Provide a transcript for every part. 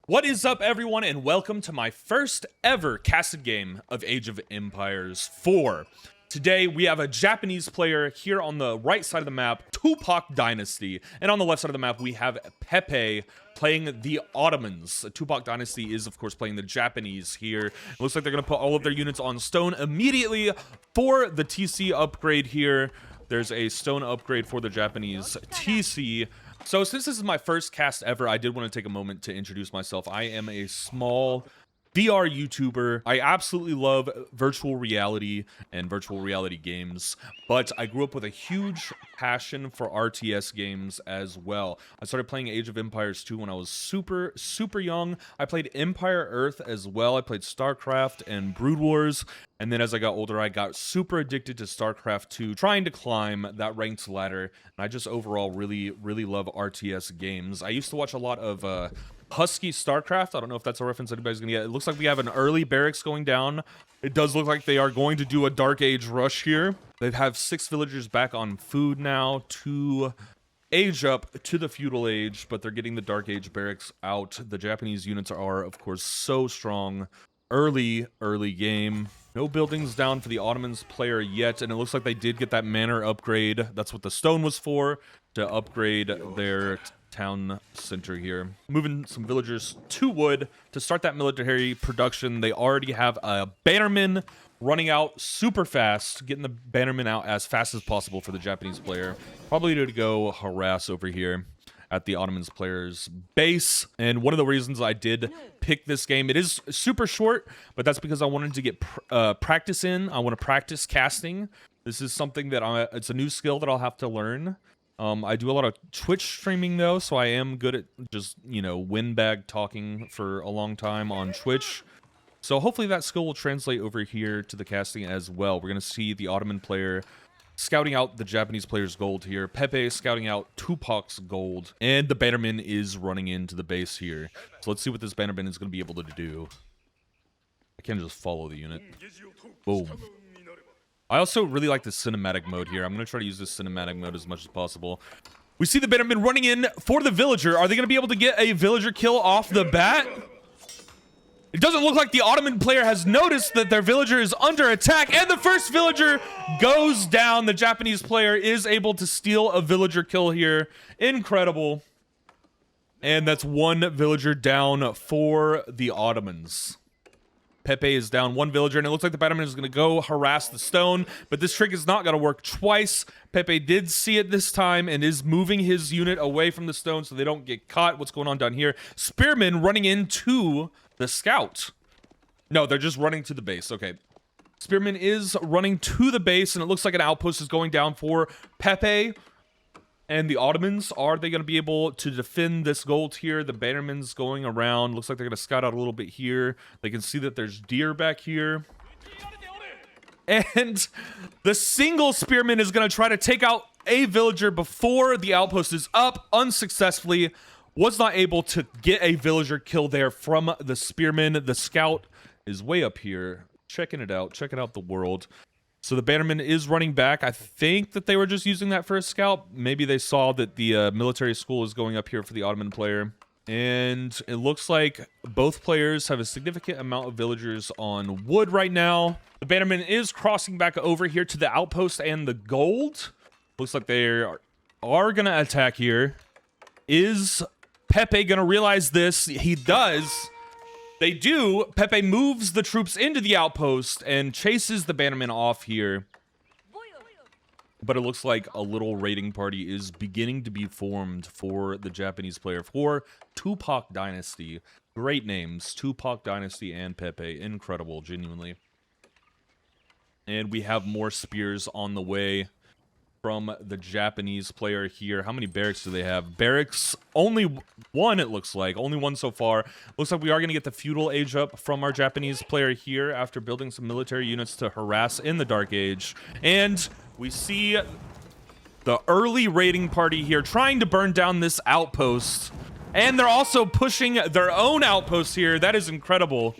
What is up, everyone, and welcome to my first ever casted game of Age of Empires 4. Today, we have a Japanese player here on the right side of the map, Tupac Dynasty, and on the left side of the map, we have Pepe playing the Ottomans. Tupac Dynasty is, of course, playing the Japanese here. It looks like they're going to put all of their units on stone immediately for the TC upgrade here. There's a stone upgrade for the Japanese TC. So since this is my first cast ever, I did want to take a moment to introduce myself. I am a small VR YouTuber. I absolutely love virtual reality and virtual reality games, but I grew up with a huge passion for RTS games as well. I started playing Age of Empires 2 when I was super young. I played Empire Earth as well. I played StarCraft and Brood Wars. And then as I got older, I got super addicted to StarCraft 2, trying to climb that ranked ladder. And I just overall really love RTS games. I used to watch a lot of Husky StarCraft. I don't know if that's a reference anybody's gonna get. It looks like we have an early barracks going down. It does look like they are going to do a Dark Age rush here. They have 6 villagers back on food now to age up to the Feudal Age, but they're getting the Dark Age barracks out. The Japanese units are, of course, so strong. Early game. No buildings down for the Ottomans player yet, and it looks like they did get that manor upgrade. That's what the stone was for, to upgrade their town center here. Moving some villagers to wood to start that military production. They already have a bannerman running out super fast, getting the bannerman out as fast as possible for the Japanese player. Probably to go harass over here at the Ottomans player's base. And one of the reasons I did pick this game, it is super short, but that's because I wanted to get practice in. I want to practice casting. This is something that it's a new skill that I'll have to learn. I do a lot of Twitch streaming though, so I am good at just, you know, windbag talking for a long time on Twitch. So hopefully that skill will translate over here to the casting as well. We're going to see the Ottoman player scouting out the Japanese player's gold here. Pepe scouting out Tupac's gold. And the bannerman is running into the base here. So let's see what this bannerman is going to be able to do. I can't just follow the unit. Boom. I also really like the cinematic mode here. I'm going to try to use this cinematic mode as much as possible. We see the bannerman running in for the villager. Are they going to be able to get a villager kill off the bat? It doesn't look like the Ottoman player has noticed that their villager is under attack, and the first villager goes down. The Japanese player is able to steal a villager kill here. Incredible. And that's one villager down for the Ottomans. Pepe is down one villager, and it looks like the bannerman is going to go harass the stone, but this trick is not going to work twice. Pepe did see it this time and is moving his unit away from the stone so they don't get caught. What's going on down here? Spearmen running into the scout. No, they're just running to the base. Okay. Spearman is running to the base, and it looks like an outpost is going down for Pepe and the Ottomans. Are they going to be able to defend this gold here? The bannerman's going around. Looks like they're going to scout out a little bit here. They can see that there's deer back here. And the single spearman is going to try to take out a villager before the outpost is up. Unsuccessfully. Was not able to get a villager kill there from the spearman. The scout is way up here, checking it out the world. So the bannerman is running back. I think that they were just using that for a scout. Maybe they saw that the military school is going up here for the Ottoman player. And it looks like both players have a significant amount of villagers on wood right now. The bannerman is crossing back over here to the outpost and the gold. Looks like they are going to attack here. Is Pepe gonna realize this? He does. They do. Pepe moves the troops into the outpost and chases the bannerman off here. But it looks like a little raiding party is beginning to be formed for the Japanese player for Tupac Dynasty. Great names. Tupac Dynasty and Pepe. Incredible, genuinely. And we have more spears on the way from the Japanese player here. How many barracks do they have? Barracks, only one, it looks like. Only one so far. Looks like we are going to get the Feudal Age up from our Japanese player here after building some military units to harass in the Dark Age. And we see the early raiding party here trying to burn down this outpost. And they're also pushing their own outposts here. That is incredible.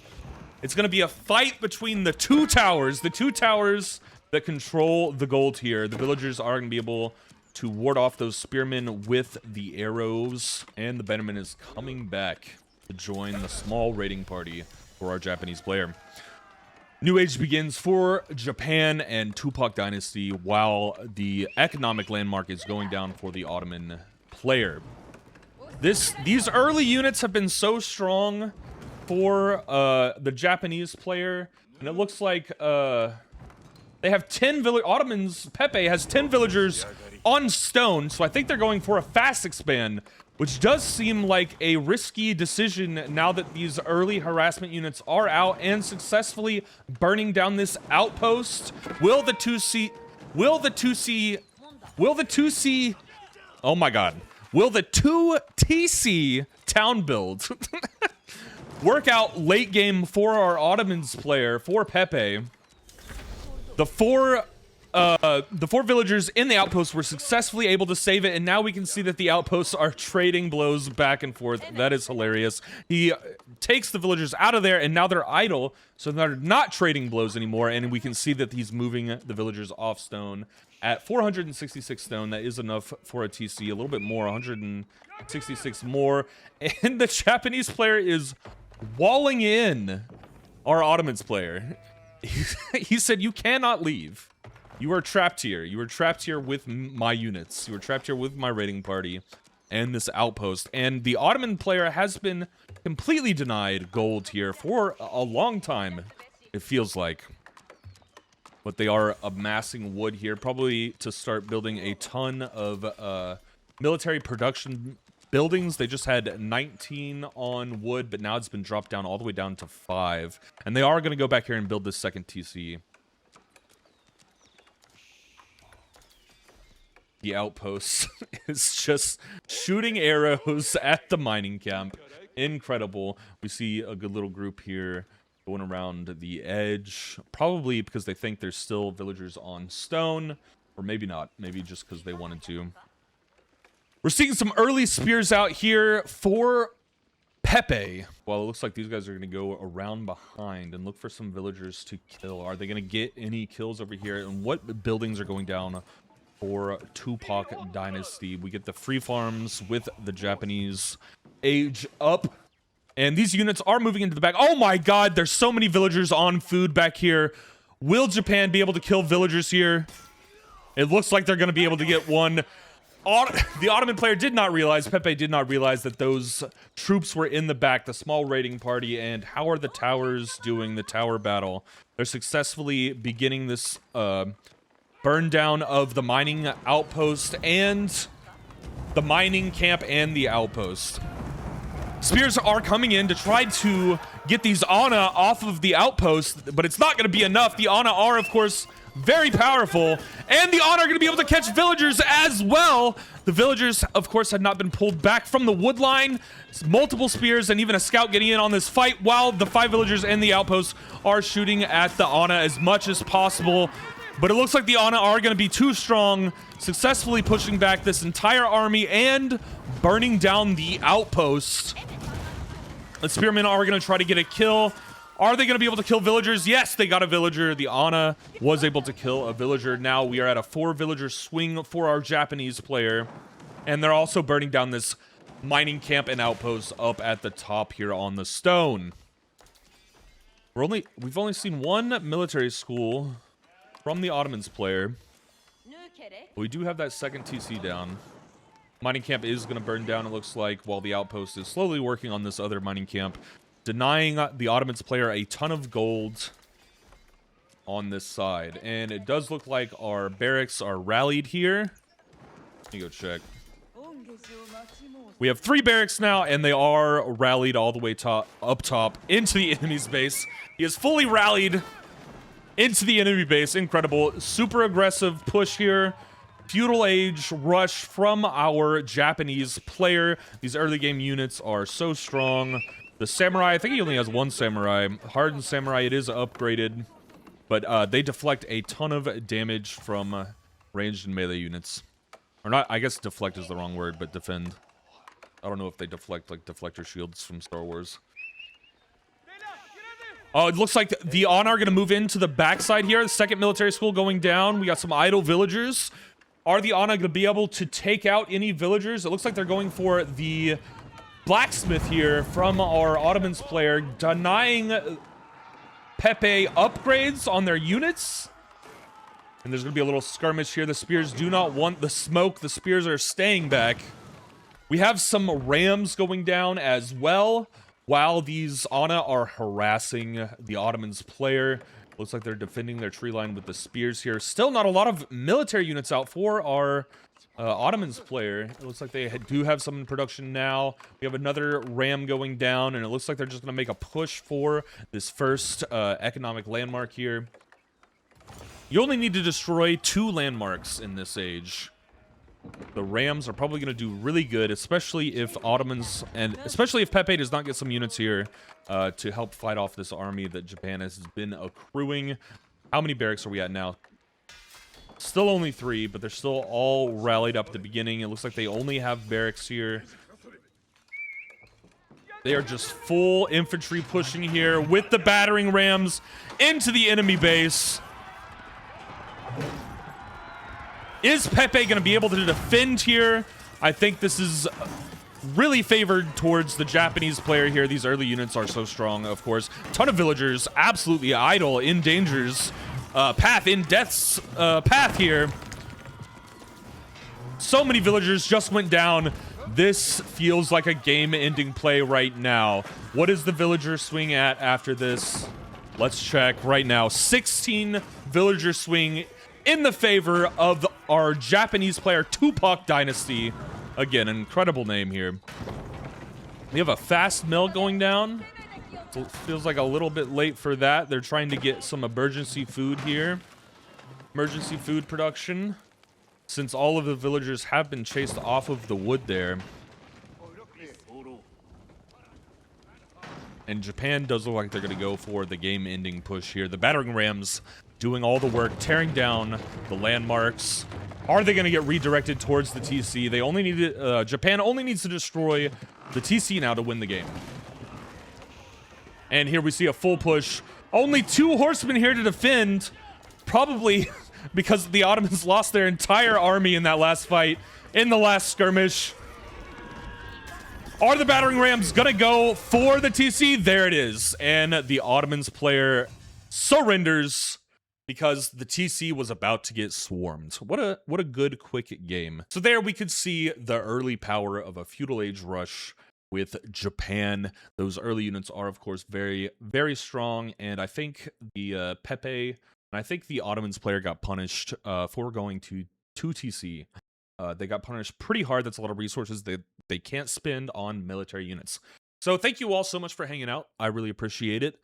It's going to be a fight between the two towers. The two towers that control the gold here. The villagers are going to be able to ward off those spearmen with the arrows. And the bannerman is coming back. to join the small raiding party for our Japanese player. New age begins for Japan and Tupac Dynasty, while the economic landmark is going down for the Ottoman player. These early units have been so strong for the Japanese player, and it looks like they have 10 Ottomans. Pepe has 10 villagers on stone, so I think they're going for a fast expand, which does seem like a risky decision now that these early harassment units are out and successfully burning down this outpost. Will the 2C oh my god. Will the 2TC town build work out late game for our Ottomans player, for Pepe? The four villagers in the outpost were successfully able to save it, and now we can see that the outposts are trading blows back and forth. That is hilarious. He takes the villagers out of there, and now they're idle, so they're not trading blows anymore, and we can see that he's moving the villagers off stone at 466 stone. That is enough for a TC, a little bit more, 166 more, and the Japanese player is walling in our Ottomans player. He said, "You cannot leave. You are trapped here. You are trapped here with my units. You are trapped here with my raiding party and this outpost." And the Ottoman player has been completely denied gold here for a long time, it feels like. But they are amassing wood here, probably to start building a ton of military production buildings. They just had 19 on wood, but now it's been dropped down all the way down to 5. And they are going to go back here and build this second TC. The outpost is just shooting arrows at the mining camp. Incredible. We see a good little group here going around the edge. Probably because they think there's still villagers on stone. Or maybe not. Maybe just because they wanted to. We're seeing some early spears out here for Pepe. Well, it looks like these guys are going to go around behind and look for some villagers to kill. Are they going to get any kills over here? And what buildings are going down for Tupac Dynasty? We get the free farms with the Japanese age up. And these units are moving into the back. Oh my god, there's so many villagers on food back here. Will Japan be able to kill villagers here? It looks like they're going to be able to get one. The Ottoman player did not realize, Pepe did not realize that those troops were in the back, the small raiding party. And how are the towers doing the tower battle? They're successfully beginning this burn down of the mining outpost and the mining camp and the outpost. Spears are coming in to try to get these Ana off of the outpost, but it's not going to be enough. The Ana are, of course, very powerful, and the Ana are going to be able to catch villagers as well. The villagers, of course, had not been pulled back from the wood line. Multiple spears and even a scout getting in on this fight, while the 5 villagers in the outpost are shooting at the Ana as much as possible. But it looks like the Ana are going to be too strong, successfully pushing back this entire army and burning down the outpost. The spearmen are going to try to get a kill. Are they going to be able to kill villagers? Yes, they got a villager. The Ana was able to kill a villager. Now we are at a 4-villager swing for our Japanese player. And they're also burning down this mining camp and outpost up at the top here on the stone. We've only seen one military school from the Ottomans player. We do have that second TC down. Mining camp is going to burn down, it looks like, while the outpost is slowly working on this other mining camp, denying the Ottomans player a ton of gold on this side. And it does look like our barracks are rallied here. Let me go check. We have 3 barracks now, and they are rallied all the way up top into the enemy's base. He is fully rallied into the enemy base. Incredible. Super aggressive push here. Feudal age rush from our Japanese player. These early game units are so strong. The samurai, I think he only has 1 samurai. Hardened samurai, it is upgraded. But they deflect a ton of damage from ranged and melee units. Or not, I guess deflect is the wrong word, but defend. I don't know if they deflect like deflector shields from Star Wars. Oh, it looks like the Ana are going to move into the backside here. The second military school going down. We got some idle villagers. Are the Ana going to be able to take out any villagers? It looks like they're going for the blacksmith here from our Ottomans player, denying Pepe upgrades on their units. And there's going to be a little skirmish here. The spears do not want the smoke. The spears are staying back. We have some rams going down as well, while these Ana are harassing the Ottomans player. Looks like they're defending their tree line with the spears here. Still not a lot of military units out for our Ottomans player. It looks like they do have some in production now. We have another ram going down, and it looks like they're just going to make a push for this first economic landmark here. You only need to destroy 2 landmarks in this age. The Rams are probably going to do really good, especially if Ottomans, and especially if Pepe does not get some units here to help fight off this army that Japan has been accruing. How many barracks are we at now? Still only 3, but they're still all rallied up at the beginning. It looks like they only have barracks here. They are just full infantry pushing here with the battering rams into the enemy base. Is Pepe going to be able to defend here? I think this is really favored towards the Japanese player here. These early units are so strong, of course. Ton of villagers absolutely idle in danger's path, in death's path here. So many villagers just went down. This feels like a game-ending play right now. What is the villager swing at after this? Let's check right now. 16 villager swing in the favor of our Japanese player, Tupac Dynasty. Again, an incredible name here. We have a fast mill going down. It feels like a little bit late for that. They're trying to get some emergency food here. Emergency food production. Since all of the villagers have been chased off of the wood there. And Japan does look like they're going to go for the game-ending push here. The battering rams doing all the work, tearing down the landmarks. Are they going to get redirected towards the TC? They only need Japan only needs to destroy the TC now to win the game. And here we see a full push. Only 2 horsemen here to defend. Probably because the Ottomans lost their entire army in that last fight, in the last skirmish. Are the battering rams gonna go for the TC? There it is. And the Ottomans player surrenders because the TC was about to get swarmed. What a good quick game. So there we could see the early power of a feudal age rush with Japan. Those early units are of course very, very strong, and I think the Pepe and I think the Ottomans player got punished for going to 2 TC. They got punished pretty hard. That's a lot of resources that they can't spend on military units. So thank you all so much for hanging out. I really appreciate it.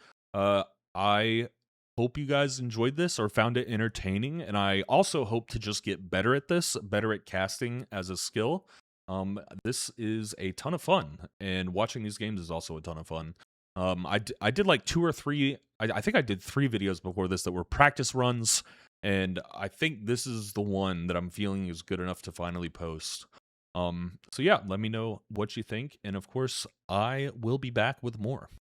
I hope you guys enjoyed this or found it entertaining, and I also hope to just get better at this, better at casting as a skill. This is a ton of fun, and watching these games is also a ton of fun. I did like 2 or 3, I think I did 3 videos before this that were practice runs, and I think this is the one that I'm feeling is good enough to finally post. So yeah, let me know what you think, and of course, I will be back with more.